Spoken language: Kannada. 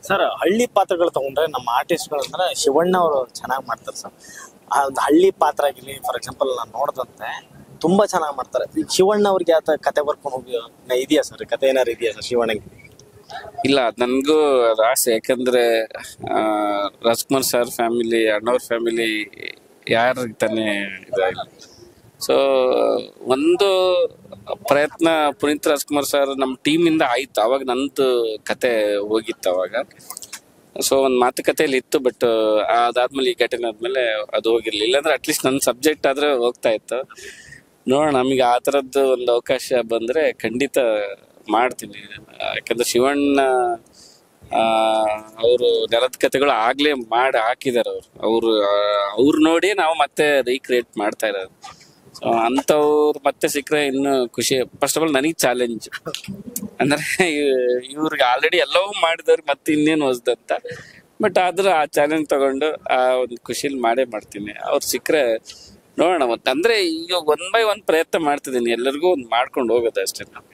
ಸರ್ ಹಳ್ಳಿ ಪಾತ್ರಗಳು ತಗೊಂಡ್ರೆ ನಮ್ಮ ಆರ್ಟಿಸ್ಟ್ಗಳು ಅಂದ್ರೆ ಶಿವಣ್ಣ ಅವರು ಚೆನ್ನಾಗಿ ಮಾಡ್ತಾರೆ ಸರ್. ಆ ಒಂದು ಹಳ್ಳಿ ಪಾತ್ರ ಆಗಿರ್ಲಿ, ಫಾರ್ ಎಕ್ಸಾಂಪಲ್ ನಾನು ನೋಡ್ದಂತೆ ತುಂಬಾ ಚೆನ್ನಾಗಿ ಮಾಡ್ತಾರೆ. ಈಗ ಶಿವಣ್ಣ ಅವ್ರಿಗೆ ಯಾವ ಕತೆ ಬರ್ಕೊಂಡು ಹೋಗಿ ಇದೆಯಾ ಸರ್, ಕತೆ ಏನಾರು ಇದೆಯಾ ಸರ್ ಶಿವಣ್ಣಗೆ? ಇಲ್ಲ, ನನ್ಗೂ ಅದು ಆಸೆ. ಯಾಕಂದ್ರೆ ರಾಜ್ಕುಮಾರ್ ಸರ್ ಫ್ಯಾಮಿಲಿ, ಅಣ್ಣವ್ರ ಫ್ಯಾಮಿಲಿ ಯಾರಿಗೆ ತಾನೇ ಇದಾಗಿಲ್ಲ. ಸೊ ಒಂದು ಪ್ರಯತ್ನ ಪುನೀತ್ ರಾಜ್ಕುಮಾರ್ ಸರ್ ನಮ್ಮ ಟೀಮಿಂದ ಆಯ್ತು. ಅವಾಗ ನಂದು ಕತೆ ಹೋಗಿತ್ತು ಅವಾಗ. ಸೊ ಒಂದು ಮಾತುಕತೆಯಲ್ಲಿ ಇತ್ತು, ಬಟ್ ಅದಾದ್ಮೇಲೆ ಈ ಘಟನೆ ಆದ್ಮೇಲೆ ಅದು ಹೋಗಿರ್ಲಿಲ್ಲ. ಇಲ್ಲಾಂದ್ರೆ ಅಟ್ಲೀಸ್ಟ್ ನನ್ನ ಸಬ್ಜೆಕ್ಟ್ ಆದ್ರೆ ಹೋಗ್ತಾ ಇತ್ತು. ನೋಡೋಣ, ನಮಗೆ ಆ ಥರದ್ದು ಒಂದು ಅವಕಾಶ ಬಂದ್ರೆ ಖಂಡಿತ ಮಾಡ್ತೀನಿ. ಯಾಕಂದ್ರೆ ಶಿವಣ್ಣ ಅವರು ನೆಲದ ಕತೆಗಳು ಆಗ್ಲೇ ಮಾಡಿ ಹಾಕಿದಾರೆ. ಅವ್ರು ನೋಡಿ ನಾವು ಮತ್ತೆ ರೀಕ್ರಿಯೇಟ್ ಮಾಡ್ತಾ ಇರೋದು. ಸೊ ಅಂಥವ್ರು ಮತ್ತೆ ಸಿಕ್ಕರೆ ಇನ್ನು ಖುಷಿ. ಫಸ್ಟ್ ಆಫ್ ಆಲ್ ನನಗೆ ಚಾಲೆಂಜ್ ಅಂದ್ರೆ ಇವ್ರಿಗೆ ಆಲ್ರೆಡಿ ಎಲ್ಲವೂ ಮಾಡಿದವ್ರಿಗೆ ಮತ್ತೆ ಇನ್ನೇನು ಹೊಸ್ದಂತ. ಬಟ್ ಆದ್ರೂ ಆ ಚಾಲೆಂಜ್ ತಗೊಂಡು ಆ ಒಂದು ಖುಷಿಲಿ ಮಾಡೇ ಮಾಡ್ತೀನಿ. ಅವ್ರು ಸಿಕ್ಕರೆ ನೋಡೋಣ. ಮತ್ತೆ ಅಂದ್ರೆ ಈಗ 1 by 1 ಪ್ರಯತ್ನ ಮಾಡ್ತಿದ್ದೀನಿ, ಎಲ್ಲರಿಗೂ ಒಂದು ಮಾಡ್ಕೊಂಡು ಹೋಗೋದು ಅಷ್ಟೇ.